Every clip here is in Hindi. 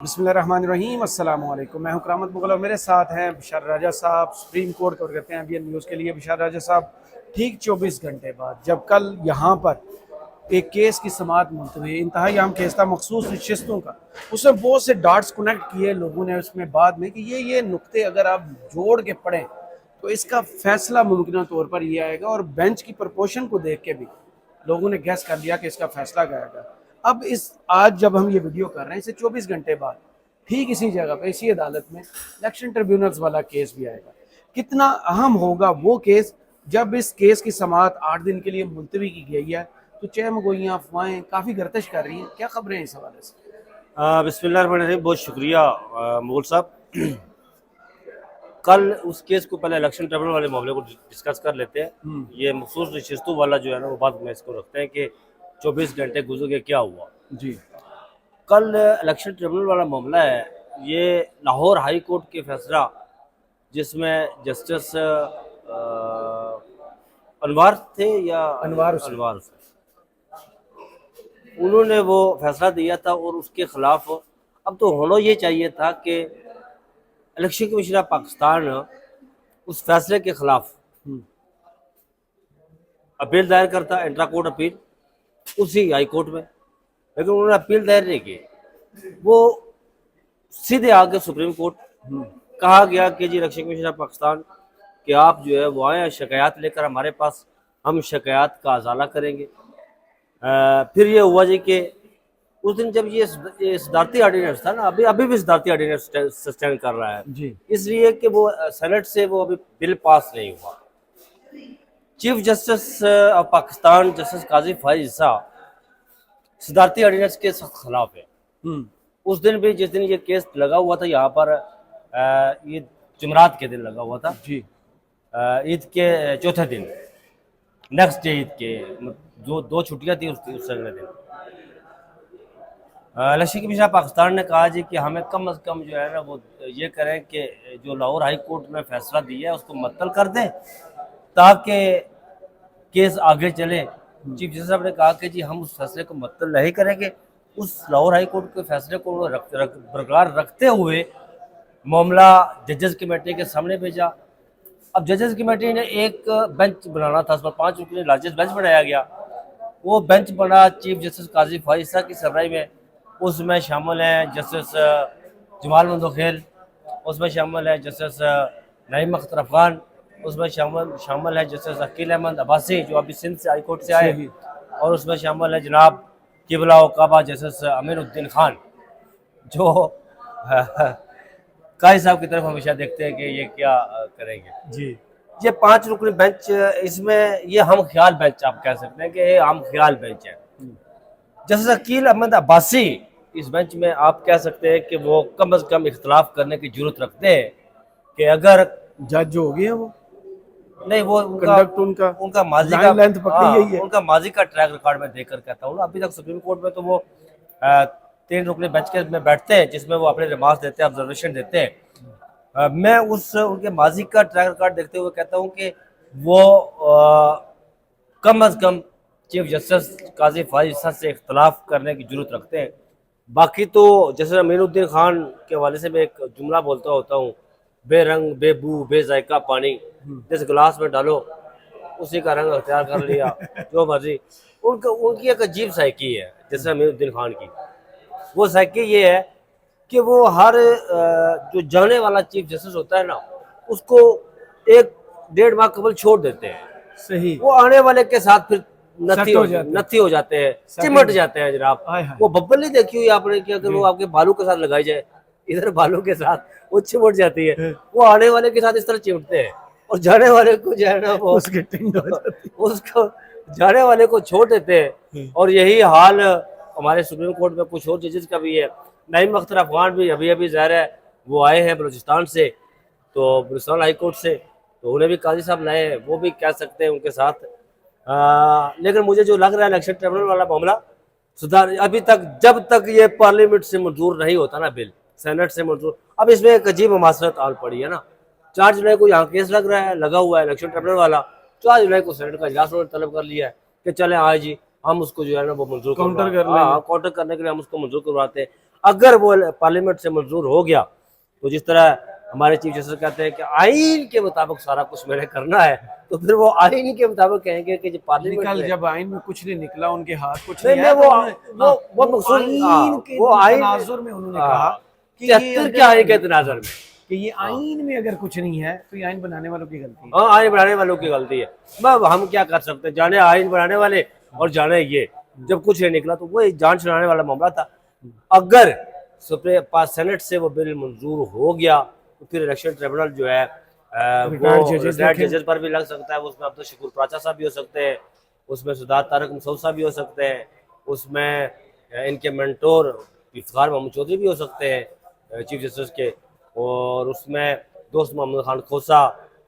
बिस्मिल्लाहिर्रहमानिर्रहीम अस्सलाम वालेकुम। मैं हूं करामत मुगल और मेरे साथ हैं बिशार राजा साहब। सुप्रीम कोर्ट कवर करते हैं अभी न्यूज़ के लिए। बिशार राजा साहब, ठीक 24 घंटे बाद जब कल यहाँ पर एक केस की समाअत मुलतवी, इंतहाई अहम केस था मखसूस नशिस्तों का, उसमें बहुत से डाट्स कनेक्ट किए लोगों ने उसमें बाद में कि ये नुक्ते अगर आप जोड़ के पढ़ें तो इसका फैसला मुमकिन तौर पर ये आएगा। और बेंच की प्रपोर्शन को देख के भी लोगों ने गैस कर लिया कि इसका फैसला क्या आएगा। अब इस आज जब हम ये वीडियो कर रहे हैं इससे 24 घंटे बाद ठीक इसी जगह पे इसी अदालत में इलेक्शन ट्रिब्यूनल्स वाला केस भी आएगा। कितना अहम होगा वो केस जब इस केस की समाअत 8 दिन के लिए मुलतवी की गई है। तो चहमगोइयाँ अफवाहें काफ़ी गर्दिश कर रही हैं, क्या खबरें हैं इस हवाले से? बिस्मिल्लाहिर्रहमानिर्रहीम। बहुत शुक्रिया मुगल साहब। कल उस केस को पहले इलेक्शन ट्रिब्यूनल वाले मामले को डिस्कस कर लेते हैं। ये मखसूस नशिस्तों वाला जो है ना वो बात में इसको रखते हैं कि 24 घंटे गुजर के क्या हुआ। जी, कल इलेक्शन ट्रिब्यूनल वाला मामला है, ये लाहौर हाई कोर्ट के फैसला जिसमें जस्टिस अनवार थे या अनवार अनवार थे, उन्होंने वो फैसला दिया था और उसके खिलाफ अब तो होना ये चाहिए था कि इलेक्शन कमीशन ऑफ पाकिस्तान उस फैसले के खिलाफ अपील दायर करता, इंट्रा कोर्ट अपील उसी हाई कोर्ट में, लेकिन उन्होंने अपील दायर नहीं की। वो सीधे आके सुप्रीम कोर्ट कहा गया कि जी इलेक्शन कमीशन ऑफ पाकिस्तान कि आप जो है वो आए शिकायत लेकर हमारे पास, हम शिकायत का अजाला करेंगे। फिर ये हुआ जी कि उस दिन जब ये सदारती ऑर्डिनेंस था ना, अभी भी सदारती ऑर्डिनेंस सस्टेन कर रहा है जी, इसलिए कि वो सेनेट से वो अभी बिल पास नहीं हुआ। Chief justice of Pakistan justice Qazi Faez Isa सदारती ऑर्डिनेंस के सख्त खिलाफ है। उस दिन भी जिस दिन ये केस लगा हुआ था यहाँ पर, ये जुमरात के दिन लगा हुआ था, जी, ईद के चौथे दिन, नेक्स्ट डे ईद के, जो दो छुट्टियाँ थी उस अगले दिन इलेक्शन कमीशन ऑफ पाकिस्तान ने कहा जी कि हमें कम अज़ कम जो है ना वो ये करें कि जो लाहौर हाई कोर्ट में फैसला दिया है उसको मुअत्तल कर दें ताकि केस आगे चले। चीफ जस्टिस साहब ने कहा कि जी हम उस फैसले को मुअत्तल नहीं करेंगे। उस लाहौर हाई कोर्ट के फैसले को बरकरार रखते हुए मामला जजेस कमेटी के सामने भेजा। अब जजेस कमेटी ने एक बेंच बनाना था, उस पर 5 रुकनी लार्जेस्ट बेंच बनाया गया। वो बेंच बना चीफ जस्टिस काजी फाइसा की सरबराही में। उसमें शामिल हैं जस्टिस जमाल मंदोखेल, उसमें शामिल है जस्टिस नईम अख्तर अफगान, उसमें शामिल है जस्टिस अकील अहमद अब्बासी जो अभी सिंध से हाई कोर्ट से आए, और उसमें शामिल है जनाब किबला काबा जस्टिस अमीनुद्दीन खान जो काजी साहब की तरफ हमेशा देखते हैं कि ये क्या करेंगे। जी, ये 5 रुकनी बेंच, इसमें ये हम ख्याल बेंच आप कह सकते हैं कि ये हम ख्याल बेंच है। जस्टिस अकील अहमद अब्बासी इस बेंच में आप कह सकते हैं कि वो कम अज़ कम इख्तलाफ करने की जरूरत रखते हैं कि अगर जज जो हो गए हैं वो नहीं, वो कंडक्ट उनका माजी लाइन का, लेंथ पकड़ी यही है। उनका माजी का ट्रैक रिकॉर्ड में देखकर कहता हूँ ना, अभी तक सुप्रीम कोर्ट में तो वो 3 रुकनी बेंच के में बैठते हैं जिसमें वो अपने रिमार्क्स देते हैं, ऑब्जर्वेशन देते हैं। मैं उनके माजी का ट्रैक रिकॉर्ड देखते हुए कहता हूँ कि वो कम अज़ कम चीफ जस्टिस काजी फाइज ईसा से इख्तलाफ करने की जरूरत रखते हैं। बाकी तो जैसे अमीनुद्दीन खान के हवाले से मैं एक जुमला बोलता होता हूँ, बेरंग बेबू बेजायका पानी जिस गिलास में डालो उसी का रंग अख्तियार कर लिया, जो मर्जी। उनकी एक अजीब साइकी है जैसे अमीनुद्दीन खान की। वो साइकी ये है कि वो हर जो जाने वाला चीफ जस्टिस होता है ना उसको 1-1.5 माह कबल छोड़ देते हैं। सही, वो आने वाले के साथ फिर नथी हो जाते हैं, चिमट जाते हैं जनाब। वो बब्बल नहीं देखी हुई आपने कि अगर वो आपके बालों के साथ लगाई जाए, इधर बालों के साथ वो चिमट जाती है। वो आने वाले के साथ इस तरह चिमटते हैं और जाने वाले को जो है ना वो उसको जाने वाले को छोड़ देते हैं। और यही हाल हमारे सुप्रीम कोर्ट में कुछ और जजेस का भी है। नईम अख्तर अफगान भी अभी ज़ाहिर है वो आए हैं बलूचिस्तान से, तो बलूचिस्तान हाई कोर्ट से, तो उन्हें भी काजी साहब लाए हैं, वो भी कह सकते हैं उनके साथ। लेकिन मुझे जो लग रहा है इलेक्शन ट्रिब्यूनल वाला मामला सुधार अभी तक, जब तक ये पार्लियामेंट से मंजूर नहीं होता ना बिल, सेनेट से मंजूर, अब इसमें एक अजीब मुमासरत आल पड़ी है ना। 4 जुलाई को यहाँ केस लगा हुआ है इलेक्शन ट्रिब्यूनल वाला। 4 जुलाई को सेनेट का इजलास उन्होंने तलब कर लिया है कि चले आए जी हम उसको जो है ना वो मंजूर काउंटर करने के लिए हम उसको मंजूर करवाते हैं। अगर वो पार्लियामेंट से मंजूर हो गया तो जिस तरह हमारे चीफ जस्टिस कहते हैं कि आइन के मुताबिक सारा कुछ मैंने करना है, तो फिर वो आइन के मुताबिक कहेंगे कि जो पार्लियामेंट निकल में जब आइन में कुछ नहीं निकला, उनके हाथ कुछ नहीं नहीं नहीं है, तो उन्होंने- हाँ, वो मकसूद आइन के वो आइन तनाजुर में उन्होंने हाँ, कहा कि ये 73 के आइन के तनाजुर में कि ये आइन में अगर कुछ नहीं है तो ये आइन बनाने वालों की गलती है। हाँ आइन बनाने वालों की गलती है। अब हम क्या कर सकते हैं, जाने आइन बनाने वाले और जाने ये, जब कुछ नहीं निकला तो वो जान छुड़ाने वाला मामला था। अगर सुप्रीम पास सेनेट से वो बिल मंजूर हो गया तो फिर इलेक्शन ट्रिब्यूनल जो है रिटायर्ड वो जजेस रिटायर्ड देखें। जजेस पर भी लग सकता है। उसमें अब्दुल शकूर प्राचा साहब भी हो सकते हैं, उसमें सुधार तारक मसूद साहब भी हो सकते हैं, उसमें इनके मेंटोर इफ्तार मोहम्मद चौधरी भी हो सकते हैं चीफ जस्टिस के, और उसमें दोस्त मोहम्मद खान खोसा,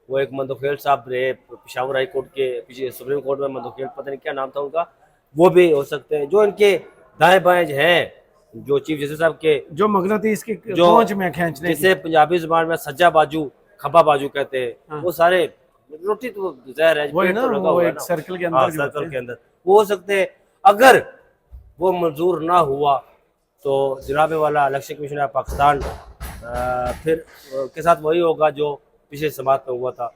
वो एक मंदोखेल साहब रहे पेशावर हाई कोर्ट के पीछे सुप्रीम कोर्ट में, मंदोखेल पता नहीं क्या नाम था उनका, वो भी हो सकते हैं। जो इनके दाएं बाएं हैं जो चीफ जस्टिस साहब के, जो मगनतीस की जो पहुंच में खींचने की। जिसे पंजाबी जुबान में सज्जा बाजू खब्बा बाजू कहते हैं, हाँ। वो सारे रोटी तो जहर है, वही पेट ना, तो लगा वो हुआ है एक ना। सर्कल के अंदर हाँ, जो सर्कल होते के हैं। अंदर वो हो सकते हैं। अगर वो मंजूर ना हुआ तो जनाबे वाला इलेक्शन कमीशन ऑफ पाकिस्तान फिर के साथ वही होगा जो पिछले समात में हुआ था।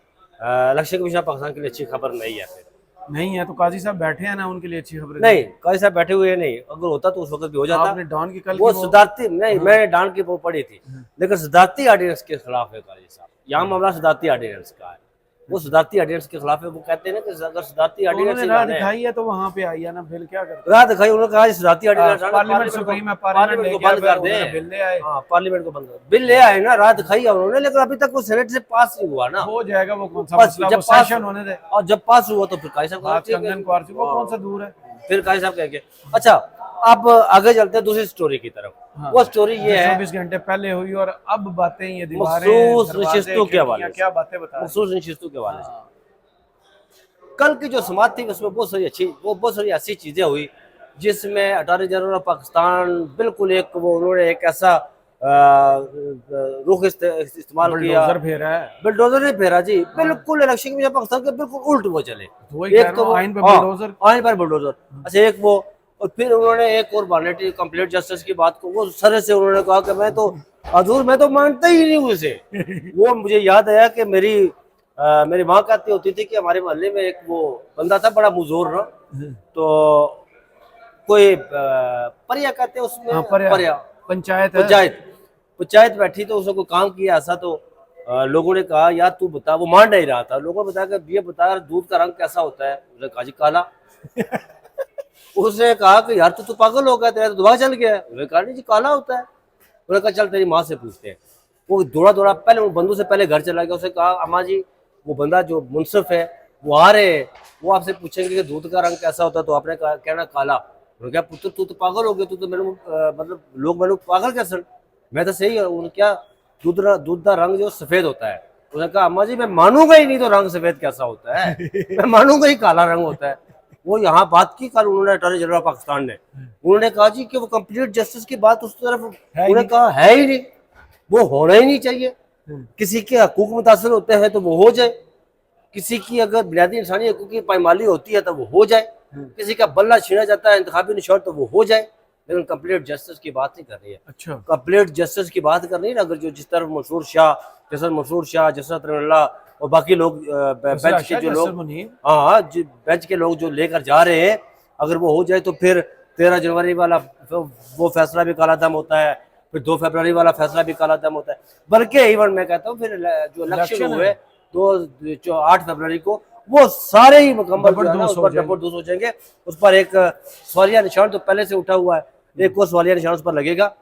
इलेक्शन कमीशन ऑफ पाकिस्तान के लिए अच्छी खबर नहीं है। फिर नहीं है तो काजी साहब बैठे हैं ना, उनके लिए अच्छी खबर है। नहीं, कई साहब बैठे हुए नहीं, अगर होता तो उस वक्त भी हो जाता। आपने डॉन की कल वो की सदारती नहीं, मैंने डांट की वो पढ़ी थी, लेकिन सदारती ऑर्डिनेंस के खिलाफ है काजी साहब। यहाँ मामला सदारती ऑर्डिनेंस का है, वो सदारती ऑर्डिनेंस के खिलाफ है। वो कहते हैं ना कि अगर सदारती तो ऑर्डिनेंस उन्होंने राह दिखाई है तो वहां पे आई है ना, बिल क्या करते राह दिखाई, उन्होंने कहा सदारती ऑर्डिनेंस पार्लियामेंट सुप्रीम है, पार्लियामेंट को ले बंद कर गया, दें। बिल ले आए। हाँ, पार्लियामेंट को बंद कर, बिल ले आए ना, राह दिखाई है उन्होंने, लेकिन अभी तक वो सेनेट से पास नहीं हुआ ना। हो जाएगा, वो कौन सा बस मसला, जब वो पास सेशन होने दे। और जब पास हुआ तो फिर काजी साहब बात ठीक है। कंगन कुमार से वो कौन सा दूर है। फिर काजी साहब कहेंगे। अच्छा, अब आगे चलते हैं दूसरी स्टोरी की तरफ। हाँ। वो स्टोरी ये है 24 घंटे पहले हुई और अब बातें, ये दीवारें, मखसूस दरवाजे, नशिस्तों के हवाले खिड़कियां, से। क्या बातें बता रही हैं। मखसूस नशिस्तों के हवाले से कल की जो समात थी उसमें बहुत सारी ऐसी चीजें हुई जिसमें अटॉर्नी जनरल ऑफ पाकिस्तान बिल्कुल एक वो उन्होंने एक ऐसा रुख इस्तेमाल किया। बुलडोजर फेरा है। बुलडोजर नहीं फेरा जी, बिल्कुल इलेक्शन कमीशन पाकिस्तान के बिल्कुल उल्ट वो चले। तो वही कह रहा हूं, वो आइन पे हाँ, बुलडोजर। आइन पर बुलडोजर। अच्छा, एक वो, और फिर उन्होंने एक और वालेंटरी कंप्लीट जस्टिस की बात को वो सर से उन्होंने कहा कि मैं तो हजूर मैं तो मानता ही नहीं हूँ उसे। वो मुझे याद आया कि मेरी माँ कहती होती थी कि हमारे मोहल्ले में एक वो बंदा था बड़ा मुजोर ना, तो कोई परिया कहते हैं उसमें, हाँ, परिया। पंचायत है। पंचायत बैठी तो उसने कोई काम किया ऐसा, तो लोगों ने कहा यार तू बता, वो मान नहीं रहा था। लोगों ने बताया कि ये बता दूध का रंग कैसा होता है। उसने कहा जी काला। उसने कहा कि यार तू पागल हो गया, तेरा तो दिमाग चल गया है। उसने कहा नहीं जी काला होता है। उन्होंने कहा चल तेरी माँ से पूछते हैं। वो दौड़ा दौड़ा पहले उन बंदू से पहले घर चला गया। उसने कहा अम्मा जी वो बंदा जो मुनसिफ है वो आ रहे हैं, वो आपसे पूछेंगे कि दूध का रंग कैसा होता है, तो आपने कहना काला। उन्होंने कहा पुत्र तू तो पागल हो गया, तू तो मेरे मतलब लोग मैंने पागल कैसे, मैं तो सही है। उन्होंने क्या दूध का रंग जो सफेद होता है। उसने कहा अम्मा जी मैं मानूंगा ही नहीं तो रंग सफेद कैसा होता है, मैं मानूंगा ही काला रंग होता है। वो यहाँ बात की कल उन्होंने अटॉर्नी जनरल पाकिस्तान ने, उन्होंने कहा जी कि वो कंप्लीट जस्टिस की बात उस तरफ उन्होंने कहा है ही नहीं, वो होना ही नहीं चाहिए। किसी के हकूक मुतासर होते हैं तो वो हो जाए, किसी की अगर बुनियादी इंसानी हकूक की पायमाली होती है तो वो हो जाए, किसी का बल्ला छीना जाता है इंतखाबी निशान तो वो हो जाए, लेकिन कंप्लीट जस्टिस की बात नहीं कर रही है। अच्छा, कंप्लीट जस्टिस की बात कर रही है। अगर जो जिस तरफ मंसूर शाह, जसरत रमल्ला और बाकी लोग बेंच के जो लोग, हाँ बेंच के लोग जो लेकर जा रहे हैं, अगर वो हो जाए तो फिर 13 जनवरी वाला वो फैसला भी काला दम होता है, फिर 2 फरवरी वाला फैसला भी काला दम होता है। बल्कि इवन मैं कहता हूँ फिर जो इलेक्शन हुए 8 फरवरी को वो सारे ही मुकम्मल जो है ना उस पर जबरदस्त हो जाएंगे। उस पर एक सवालिया निशान तो पहले से उठा हुआ है, एक और सवालिया निशान उस पर लगेगा।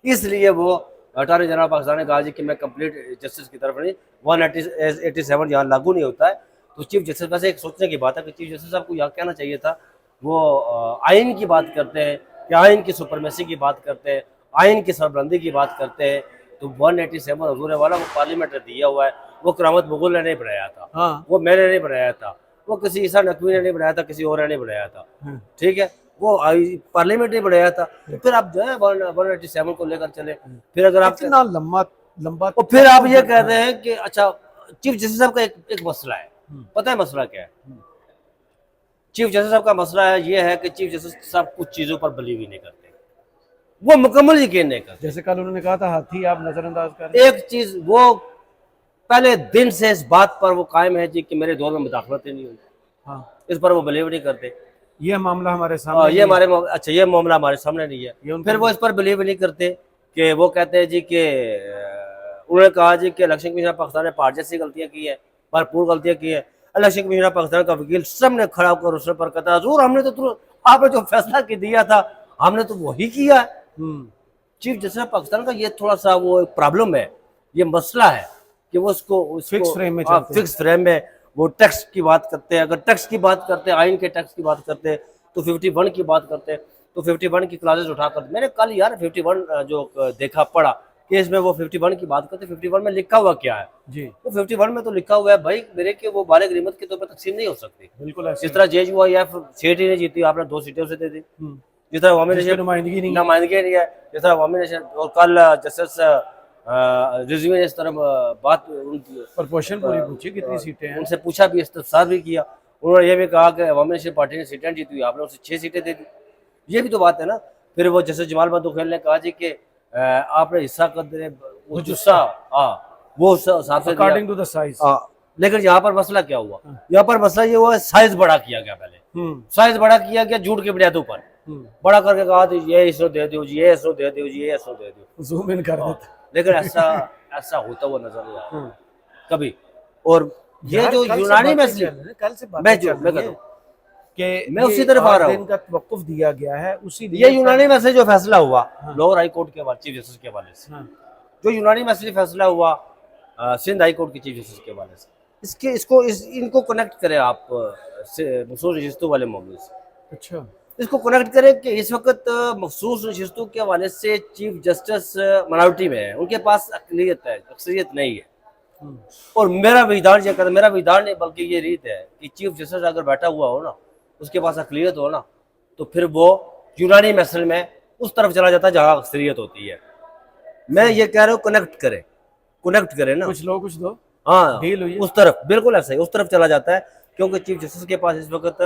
इसलिए वो अटॉर्नी जनरल पाकिस्तान ने कहा जी कि मैं कंप्लीट जस्टिस की तरफ नहीं, 187 यहाँ लागू नहीं होता है। तो चीफ जस्टिस, वैसे एक सोचने की बात है कि चीफ जस्टिस साहब को यहाँ कहना चाहिए था, वो आइन की बात करते हैं कि आइन की सुपरमेसी की बात करते हैं, आइन की सरबलंदी की बात करते हैं, तो 187 हजूर वाला वो पार्लियामेंट ने दिया हुआ है, वो करामत मुगल ने नहीं बनाया था। हाँ। वो मैंने नहीं बनाया था, वो किसी ईसा नकवी ने नहीं बनाया था, किसी और ने नहीं बनाया था। ठीक है, वो पार्लियामेंट ने बनाया था। फिर आप जो है 187 को लेकर चले, फिर अगर आप इतना लंबा और फिर आप ये कहते हैं कि अच्छा चीफ जस्टिस साहब का एक मसला है। पता है मसला क्या है? चीफ जस्टिस साहब का मसला है ये है कि चीफ जस्टिस साहब कुछ चीजों पर बिलीव ही नहीं करते। वो मुकम्मल यकीन नहीं करते। जैसे कल उन्होंने कहा था हाथी आप नजरअंदाज कर रहे हैं। एक चीज वो पहले दिन से इस बात पर वो कायम है जी कि मेरे दौर में मुदाखलत ही नहीं हुई, हाँ, इस पर वो बिलीव नहीं करते। ये मामला हमारे सामने ये हमारे अच्छा ये मामला हमारे सामने नहीं है, फिर वो इस पर बिलीव नहीं करते कि वो कहते हैं जी कि उन्होंने कहा जी कि इलेक्शन कमीशन ऑफ पाकिस्तान ने पार्ट जैसी गलतियां की है, भरपूर गलतियां की है। इलेक्शन कमीशन ऑफ पाकिस्तान का वकील सबने खड़ा होकर उस पर कहता है हजूर हमने तो आपने जो फैसला की दिया था हमने तो वही किया है। चीफ जस्टिस ऑफ पाकिस्तान का ये थोड़ा सा वो प्रॉब्लम है, ये मसला है कि वो उसको फिक्स फ्रेम में चलते हैं। फिक्स फ्रेम में वो टैक्स की बात करते हैं। अगर टैक्स की बात करते हैं, आइन के टैक्स की बात करते हैं, तो 51 की बात करते हैं, तो 51 की क्लासेस उठाकर मैंने कल यार 51 जो देखा पढ़ा केस में, वो 51 की बात करते। 51 में लिखा हुआ क्या है जी, तो 51 में तो लिखा हुआ है भाई मेरे के वो बाले गनीमत के तौर पर तकसीम नहीं हो सकती। बिल्कुल ऐसे जिस तरह JUIF सीट ही नहीं जीती, आपने 2 सीटें उसे दे दी। जिस तरह अवामी जिसकी नेशन नुमाइंदगी नहीं है। नुमाइंदगी नहीं है, जिस तरह अवामी नेशन और कल जस्टिस रिजवी ने इस तरह बात प्रपोर्शन पूरी पूछी कितनी सीटें हैं। उनसे पूछा भी, इस्तफसार भी किया। उन्होंने ये भी कहा कि अवामी नेशन पार्टी ने सीटें जीती हुई, आपने उसे 6 सीटें दे दी। ये भी तो बात है ना। फिर वो जैसे जमाल बंदूखेल ने कहा जी कि आपने हिस्सा कदर वो जुस्सा वो उस हिसाब से दिया। According to the size. लेकिन यहाँ पर मसला क्या हुआ, यहाँ पर मसला ये हुआ साइज बड़ा किया गया। पहले साइज बड़ा किया गया झूठ की बुनियादों पर, बड़ा करके कहा तो ये इसरो दे दो जी, ये इसरो दे दो जी, ये इसरो दे दो, जूम इन कर देता। लेकिन ऐसा होता हुआ नजर नहीं आया कभी। और ये यार, जो कल से यूनानी बातें मसले, चल रही हैं, कल से बातें मैं चल मैं रही कहता हैं हूँ कि मैं उसी तरफ आ रहा हूँ। दिन का तवक्कुफ दिया गया है उसी ये यूनानी मसले जो फैसला हुआ लोअर हाई कोर्ट के हवाले चीफ जस्टिस के हवाले से, हाँ, जो यूनानी मसले फैसला हुआ सिंध हाई कोर्ट के चीफ जस्टिस के हवाले से, इनको कनेक्ट करें आप मखसूस नशिस्तों वाले मामले से। अच्छा, इसको कनेक्ट करें कि इस वक्त मखसूस नशिस्तों के हवाले से चीफ जस्टिस माइनॉरिटी में है, उनके पास अकलियत है, अक्सरियत नहीं है। और मेरा विधान ये कहता, मेरा विधान नहीं बल्कि ये रीत है कि चीफ जस्टिस अगर बैठा हुआ हो ना, उसके पास अकलियत हो ना, तो फिर वो यूनानी मसले में उस तरफ चला जाता है जहाँ अक्सरियत होती है। मैं ये कह रहा हूँ कनेक्ट करें ना, कुछ लो कुछ दो। हाँ डील हुई है। उस तरफ बिल्कुल ऐसा ही उस तरफ चला जाता है, क्योंकि चीफ जस्टिस के पास इस वक्त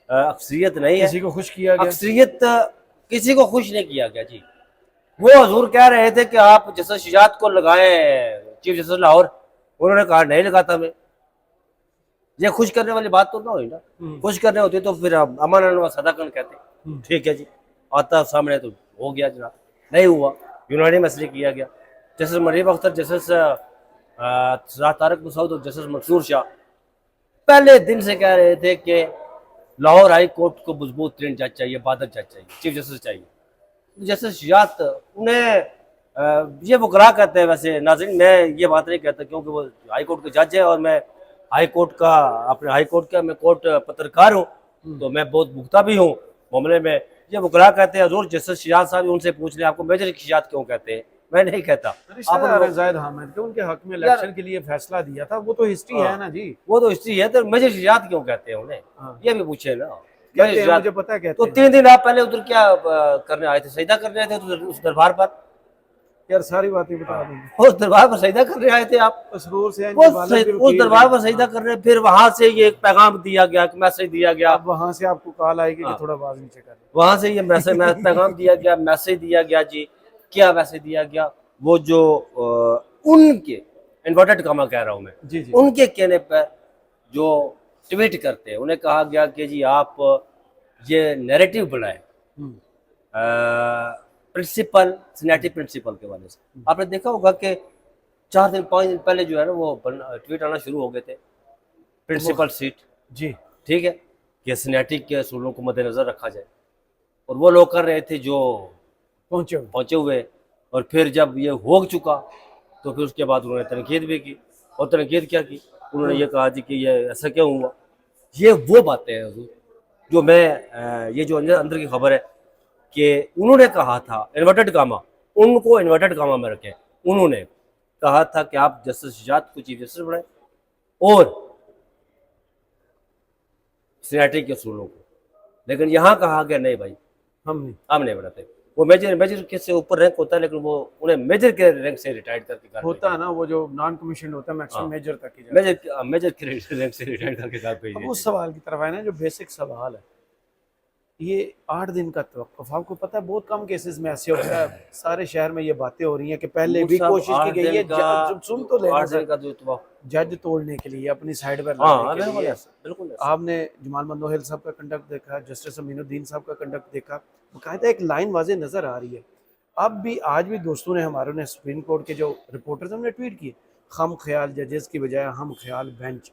अक्सरियत नहीं है। किसी को खुश किया गया। अक्सरियत किसी को खुश नहीं किया गया जी। वो हजूर कह रहे थे कि आप जस्टिस शुजात को लगाएं चीफ जस्टिस लाहौर, उन्होंने कहा नहीं लगाता मैं। ये खुश करने वाली बात तो ना हुई ना। खुश करने होती तो फिर अमान अनवर सदाकन कहते ठीक है जी, आता सामने तो हो गया जनाब, नहीं हुआ, यूनानी मसले किया गया। जस्टिस मरीम अख्तर, जस्टिस तारक मसूद और जस्टिस मंसूर शाह पहले दिन से कह रहे थे कि लाहौर हाई कोर्ट को मजबूत तरीन जज चाहिए, बादल जज चाहिए, चीफ जस्टिस चाहिए। जस्टिस शुजात उन्हें ये वो वकला कहते हैं। वैसे नाज़रीन मैं ये बात नहीं कहता क्योंकि वो हाई कोर्ट के जज है और मैं हाई कोर्ट का अपने हाई कोर्ट का मैं कोर्ट पत्रकार हूँ, तो मैं बहुत भुगता भी हूँ मामले में। ये वकला कहते हैं हजूर जस्टिस शुजात साहब उनसे पूछ लें आपको मेजर शुजात क्यों कहते हैं, मैं नहीं कहता। रिश्तेदार हैं जायद हामिद के, उनके हक में इलेक्शन के लिए फैसला दिया था, वो तो हिस्ट्री है ना जी। वो तो हिस्ट्री है, तो मेजर शुजात क्यों कहते हैं उन्हें, ये भी पूछे ना। कहते हैं, मुझे पता है कहते तो हैं। 3 दिन आप पहले उधर क्या करने आए थे, सजदा करने आए थे उस दरबार पर? यार सारी बातें बता देंगे। उस दरबार पर सजदा करने आए थे आप? मसरूर से उस दरबार पर सजदा करने, फिर वहां से ये एक पैगाम दिया गया, एक मैसेज दिया गया। अब वहां से आपको कॉल आएगी कि थोड़ा आवाज नीचे कर। वहां से ये मैसेज पैगाम दिया गया, मैसेज दिया गया जी। क्या मैसेज दिया गया? वो जो उनके इन्वर्टेड कामा कह रहा हूं मैं जी जी, उनके कहने पर जो ट्वीट करते हैं, उन्हें कहा गया कि जी आप ये नैरेटिव बनाए प्रिंसिपल सिनेटिव प्रिंसिपल के वाले से। आपने देखा होगा कि 4 दिन 5 दिन पहले जो है ना वो ट्वीट आना शुरू हो गए थे, प्रिंसिपल सीट जी, ठीक है कि सिनेटिक के असूलों को मद्देनजर रखा जाए, और वो लोग कर रहे थे जो पहुंचे हुए। और फिर जब ये हो चुका तो फिर उसके बाद उन्होंने तनकीद भी की, और तनकीद क्या की, उन्होंने ये कहा जी कि ये ऐसा क्यों हुआ। ये वो बातें हैं हुजूर जो मैं ये जो अंदर की खबर है कि उन्होंने कहा था इन्वर्टेड कामा, उनको इन्वर्टेड कामा में रखें। उन्होंने कहा था कि आप जस्टिस शुजात को चीफ जस्टिस बनाए और सिनेटिक के असूलों को, लेकिन यहाँ कहा गया नहीं भाई हम नहीं बनाते। वो मेजर के से ऊपर रैंक होता है, लेकिन वो उन्हें मेजर के रैंक से रिटायर्ड करके होता है ना, वो जो नॉन कमीशन होता है मैक्सिमम मेजर तक ही मेजर के रैंक से रिटायर्ड करके घर भेज। उस सवाल की तरफ आए ना जो बेसिक सवाल है, ये 8 दिन का तवक्कुफ, आपको पता है बहुत कम केसेस में ऐसे होता है। सारे शहर में ये बातें हो रही हैं कि पहले भी कोशिश की गई है, सुन तो लेना 8 दिन का जो तो जज तोड़ने के लिए, अपनी साइड पर हाँ लाने के बिल्कुल लिए। ऐसा, बिल्कुल ऐसा। आपने जमाल मंदोहिल साहब का कंडक्ट देखा, जस्टिस अमीनुद्दीन साहब का कंडक्ट देखा, बाकायदा एक लाइन वाजे नज़र आ रही है। अब भी आज भी दोस्तों ने हमारों ने सुप्रीम कोर्ट के जो रिपोर्टर्स हमने ट्वीट किए, हम ख्याल जजेस की बजाय हम ख्याल बेंच,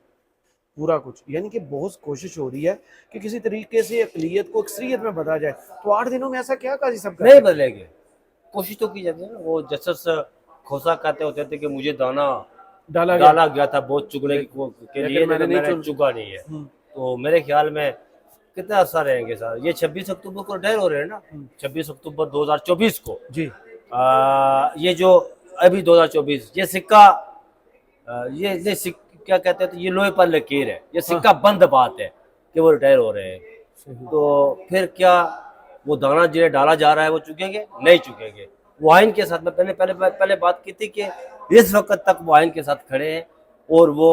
पूरा कुछ, यानी कि बहुत कोशिश हो रही है कि किसी तरीके से अक़लियत को अक्सरियत में बदला जाए। तो 8 दिनों में ऐसा क्या काजी सब नहीं बदलेंगे, कोशिश तो की जाती है ना। वो जस्टिस खोसा कहते होते थे कि मुझे दाना डाला गया था बहुत चुगने के लिए, मैंने चुगा नहीं है। तो मेरे ख्याल में कितना अर्सा रहेंगे सर, ये 26 अक्टूबर को रिटायर हो रहे हैं ना, 26 अक्टूबर 2024 को जी। ये जो अभी 2024 ये सिक्का ये क्या कहते हैं, तो ये लोहे पर लकीर है, ये सिक्का बंद बात है कि वो रिटायर हो रहे हैं। तो फिर क्या वो दाना जिन्हें डाला जा रहा है वो चुकेंगे? नहीं चुकेंगे। वो आइन के साथ, में पहले बात की थी कि इस वक्त तक वो आइन के साथ खड़े हैं और वो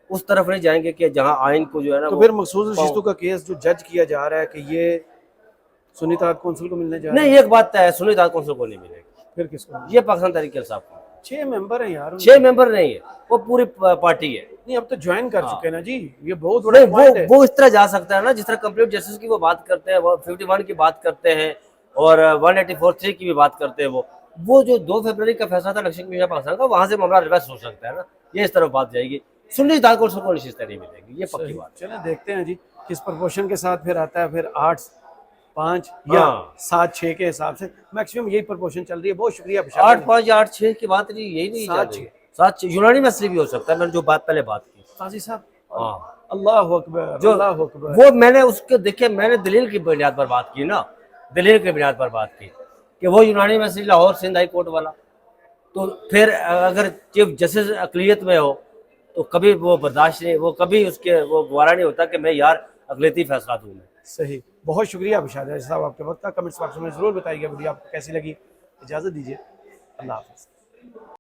उस तरफ नहीं जाएंगे कि जहां आइन को जो है ना। तो फिर मखसूस शिस्तों का केस जो जज किया जा रहा है कि ये सुन्नी इत्तेहाद कौंसिल को मिलने जा रहा है। नहीं, एक बात है, सुन्नी इत्तेहाद कौंसिल को नहीं मिलेगी। फिर किसको? ये पाकिस्तान तहरीक इंसाफ को। 6 मेंबर हैं यार, 6 मेंबर नहीं है, वो पूरी पार्टी है। नहीं, अब तो ज्वाइन कर चुके हैं ना जी, ये बहुत नहीं, बड़ा पॉइंट है। वो इस तरह जा सकता है ना, जिस तरह कंप्लीट जस्टिस की वो बात करते हैं, वो 51 की बात करते हैं और 184(3) की भी बात करते हैं। वो जो 2 फरवरी का फैसला था इलेक्शन कमीशन पाकिस्तान का, वहां से मामला रिवर्स हो सकता है ना, ये इस तरफ बात जाएगी। सुन्नी इत्तेहाद कौंसिल को निश्चित नहीं मिलेगी, ये पक्की बात। चलो देखते हैं जी किस प्रपोर्शन के साथ फिर आता है, फिर 8-5 या 7-6 के हिसाब से मैक्सिमम यही प्रपोर्शन चल रही है। बहुत शुक्रिया। 8-5 या 8-6 की बात नहीं, यही नहीं चल रही है। 7 यूनानी मसले भी हो सकता है, मैंने जो बात पहले बात की काजी साहब। हाँ, अल्लाह अकबर, जो अल्लाह अकबर। वो मैंने उसके देखे, मैंने दलील की बुनियाद पर बात की ना, दलील की बुनियाद पर बात की कि वो यूनानी मसले लाहौर सिंध हाई कोर्ट वाला। तो फिर अगर चीफ जस्टिस अक़लियत में हो तो कभी वो बर्दाश्त नहीं, वो कभी उसके वो गवारा नहीं होता कि मैं यार अक़लियती फैसला दूँ। सही, बहुत शुक्रिया बिशार राजा साहब आपके वक्त का। कमेंट्स बॉक्स में ज़रूर बताइएगा वीडियो आपको कैसी लगी। इजाज़त दीजिए, अल्लाह हाफ़िज़।